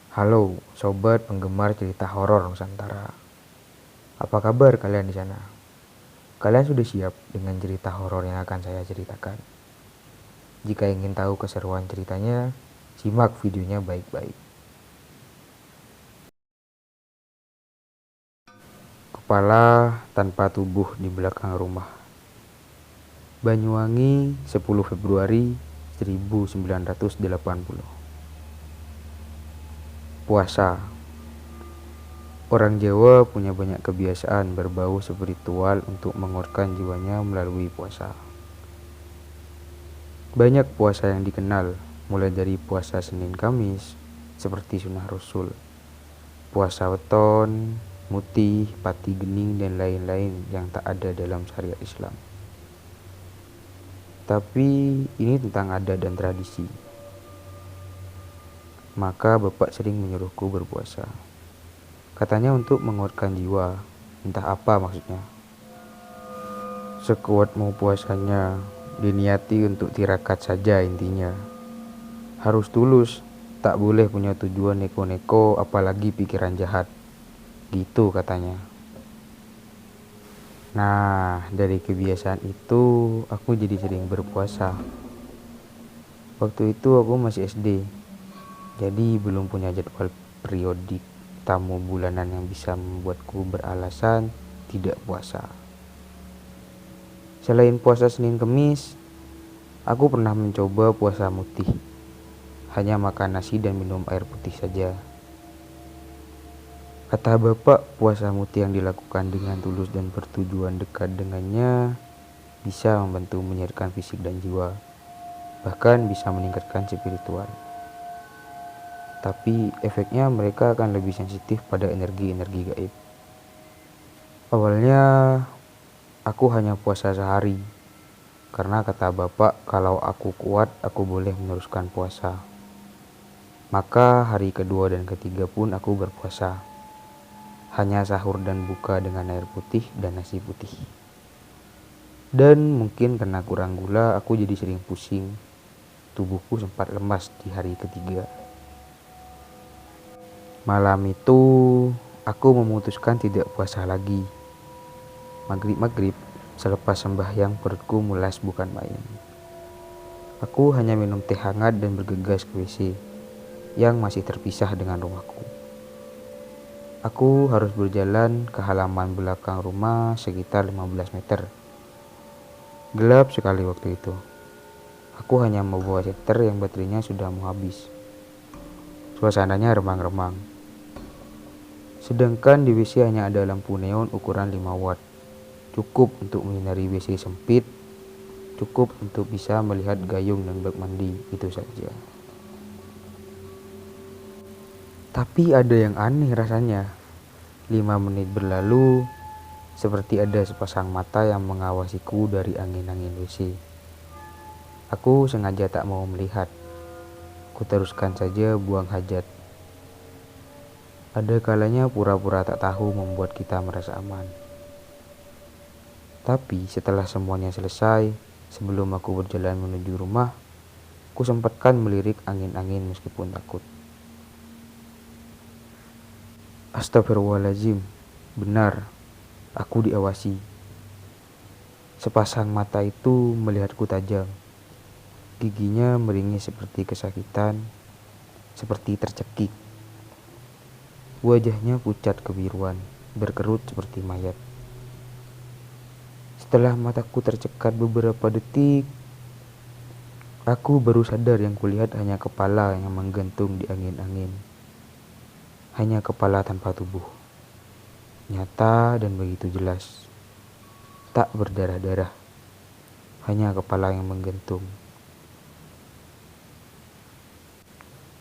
Halo, sobat penggemar cerita horor Nusantara. Apa kabar kalian di sana? Kalian sudah siap dengan cerita horor yang akan saya ceritakan? Jika ingin tahu keseruan ceritanya, simak videonya baik-baik. Kepala tanpa tubuh di belakang rumah. Banyuwangi, 10 Februari 1980. Puasa. Orang Jawa punya banyak kebiasaan berbau spiritual untuk menguatkan jiwanya melalui puasa. Banyak puasa yang dikenal, mulai dari puasa Senin Kamis, seperti Sunnah Rasul, puasa weton, mutih, pati gening, dan lain-lain yang tak ada dalam syariat Islam. Tapi ini tentang adat dan tradisi. Maka Bapak sering menyuruhku berpuasa. Katanya untuk menguatkan jiwa, entah apa maksudnya. Sekuat mau puasanya, diniati untuk tirakat saja intinya. Harus tulus, tak boleh punya tujuan neko-neko apalagi pikiran jahat. Gitu katanya. Nah, dari kebiasaan itu aku jadi sering berpuasa. Waktu itu aku masih SD, jadi belum punya jadwal periodik tamu bulanan yang bisa membuatku beralasan tidak puasa. Selain puasa Senin Kemis, aku pernah mencoba puasa mutih. Hanya makan nasi dan minum air putih saja. Kata Bapak, puasa mutih yang dilakukan dengan tulus dan bertujuan dekat dengannya bisa membantu menyehatkan fisik dan jiwa, bahkan bisa meningkatkan spiritual. Tapi efeknya mereka akan lebih sensitif pada energi-energi gaib. Awalnya aku hanya puasa sehari, karena kata Bapak kalau aku kuat aku boleh meneruskan puasa. Maka hari kedua dan ketiga pun aku berpuasa. Hanya sahur dan buka dengan air putih dan nasi putih. Dan mungkin karena kurang gula aku jadi sering pusing. Tubuhku sempat lemas di hari ketiga. Malam itu aku memutuskan tidak puasa lagi. Maghrib-maghrib selepas sembahyang perutku mulas bukan main. Aku hanya minum teh hangat dan bergegas ke WC yang masih terpisah dengan rumahku. Aku harus berjalan ke halaman belakang rumah sekitar 15 meter. Gelap sekali waktu itu. Aku hanya membawa charger yang baterainya sudah mau habis. Suasananya remang-remang. Sedangkan di WC hanya ada lampu neon ukuran 5 watt. Cukup untuk menyinari WC sempit. Cukup untuk bisa melihat gayung dan bak mandi, itu saja. Tapi ada yang aneh rasanya. 5 menit berlalu, seperti ada sepasang mata yang mengawasiku dari angin-angin WC. Aku sengaja tak mau melihat. Kuteruskan saja buang hajat. Ada kalanya pura-pura tak tahu membuat kita merasa aman. Tapi setelah semuanya selesai, sebelum aku berjalan menuju rumah, ku sempatkan melirik angin-angin meskipun takut. Astagfirullahaladzim, benar, aku diawasi. Sepasang mata itu melihatku tajam. Giginya meringis seperti kesakitan, seperti tercekik. Wajahnya pucat kebiruan, berkerut seperti mayat. Setelah mataku tercekat beberapa detik, aku baru sadar yang kulihat hanya kepala yang menggantung di angin-angin. Hanya kepala tanpa tubuh. Nyata dan begitu jelas. Tak berdarah-darah. Hanya kepala yang menggantung.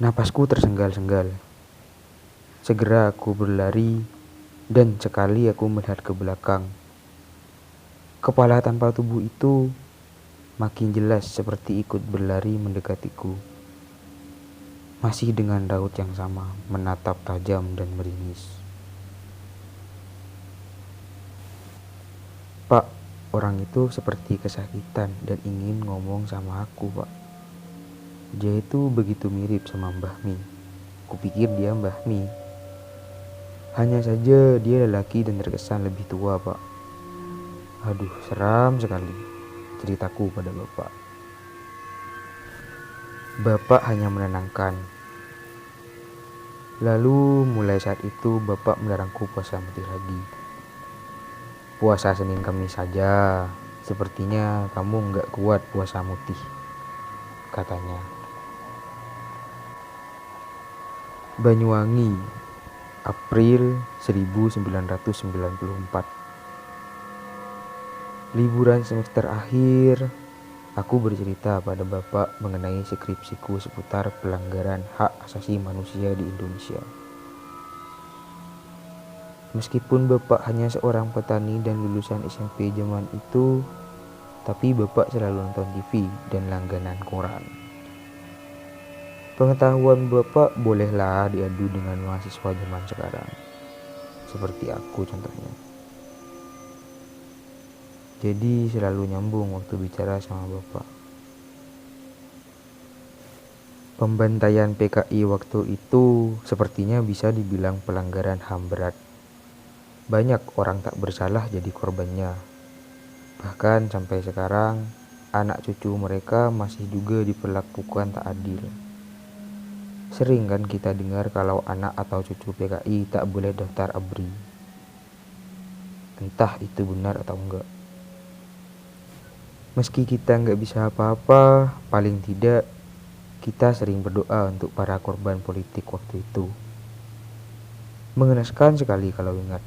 Napasku tersenggal-senggal. Segera aku berlari dan sekali aku melihat ke belakang. Kepala tanpa tubuh itu makin jelas seperti ikut berlari mendekatiku. Masih dengan raut yang sama, menatap tajam dan meringis. Pak, orang itu seperti kesakitan dan ingin ngomong sama aku, Pak. Dia itu begitu mirip sama Mbah Mi. Kupikir dia Mbah Mi. Hanya saja dia lelaki dan terkesan lebih tua, Pak. Aduh, seram sekali ceritaku pada bapak. Bapak hanya menenangkan. Lalu mulai saat itu bapak melarangku puasa mutih lagi. Puasa Senin Kamis saja. Sepertinya kamu nggak kuat puasa mutih, katanya. Banyuwangi, April 1994. Liburan semester akhir, aku bercerita pada bapak mengenai skripsiku seputar pelanggaran hak asasi manusia di Indonesia. Meskipun bapak hanya seorang petani dan lulusan SMP zaman itu, tapi bapak selalu nonton TV dan langganan koran. Pengetahuan bapak bolehlah diadu dengan mahasiswa zaman sekarang, seperti aku contohnya. Jadi selalu nyambung waktu bicara sama bapak. Pembantaian PKI waktu itu sepertinya bisa dibilang pelanggaran HAM berat. Banyak orang tak bersalah jadi korbannya. Bahkan sampai sekarang, anak cucu mereka masih juga diperlakukan tak adil. Sering kan kita dengar kalau anak atau cucu PKI tak boleh daftar ABRI. Entah itu benar atau enggak. Meski kita nggak bisa apa-apa, paling tidak kita sering berdoa untuk para korban politik waktu itu. Mengenaskan sekali kalau ingat.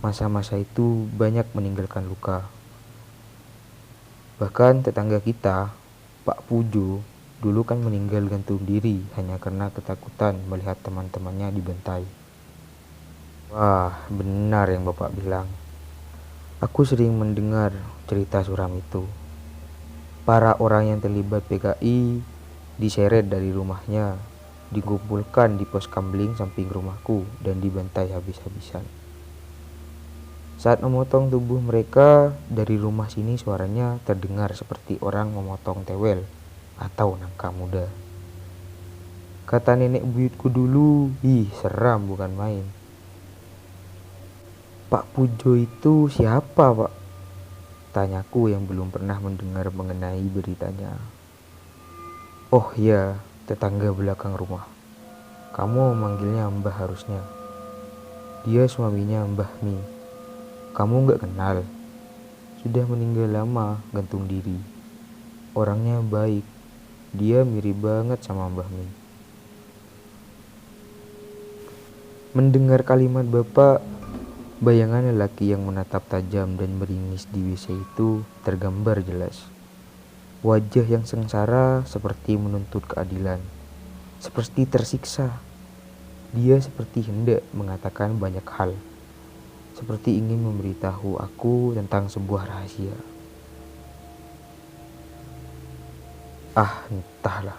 Masa-masa itu banyak meninggalkan luka. Bahkan tetangga kita, Pak Pujo, dulu kan meninggal gantung diri hanya karena ketakutan melihat teman-temannya dibantai. Wah, benar yang Bapak bilang. Aku sering mendengar cerita suram itu. Para orang yang terlibat PKI diseret dari rumahnya, dikumpulkan di pos kamling samping rumahku dan dibantai habis-habisan. Saat memotong tubuh mereka, dari rumah sini suaranya terdengar seperti orang memotong tewel atau nangka muda. Kata nenek buyutku dulu, seram bukan main. Pak Pujo itu siapa, Pak? Tanyaku yang belum pernah mendengar mengenai beritanya. Oh iya, tetangga belakang rumah. Kamu memanggilnya Mbah harusnya. Dia suaminya Mbah Mi. Kamu gak kenal? Sudah meninggal lama, gantung diri. Orangnya baik. Dia mirip banget sama Mbah Mi. Mendengar kalimat bapak, bayangan lelaki yang menatap tajam dan meringis di WC itu tergambar jelas. Wajah yang sengsara seperti menuntut keadilan, seperti tersiksa. Dia seperti hendak mengatakan banyak hal, seperti ingin memberitahu aku tentang sebuah rahasia. Entahlah.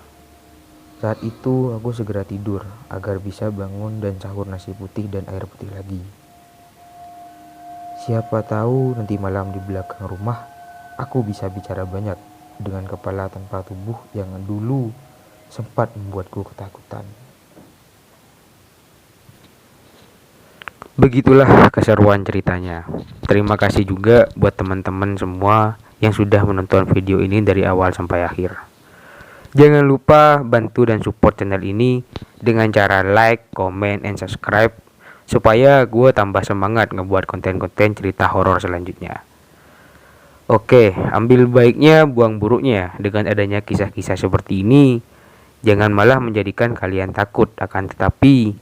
Saat itu aku segera tidur agar bisa bangun dan sahur nasi putih dan air putih lagi. Siapa tahu nanti malam di belakang rumah aku bisa bicara banyak dengan kepala tanpa tubuh yang dulu sempat membuatku ketakutan. Begitulah keseruan ceritanya. Terima kasih juga buat teman-teman semua yang sudah menonton video ini dari awal sampai akhir. Jangan lupa bantu dan support channel ini dengan cara like, comment, and subscribe supaya gue tambah semangat ngebuat konten-konten cerita horor selanjutnya. Oke, ambil baiknya, buang buruknya. Dengan adanya kisah-kisah seperti ini, jangan malah menjadikan kalian takut, akan tetapi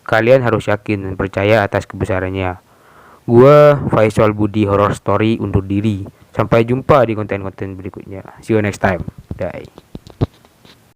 kalian harus yakin dan percaya atas kebesarannya. Gua Faisal Budi Horror Story undur diri. Sampai jumpa di konten-konten berikutnya. See you next time. Bye.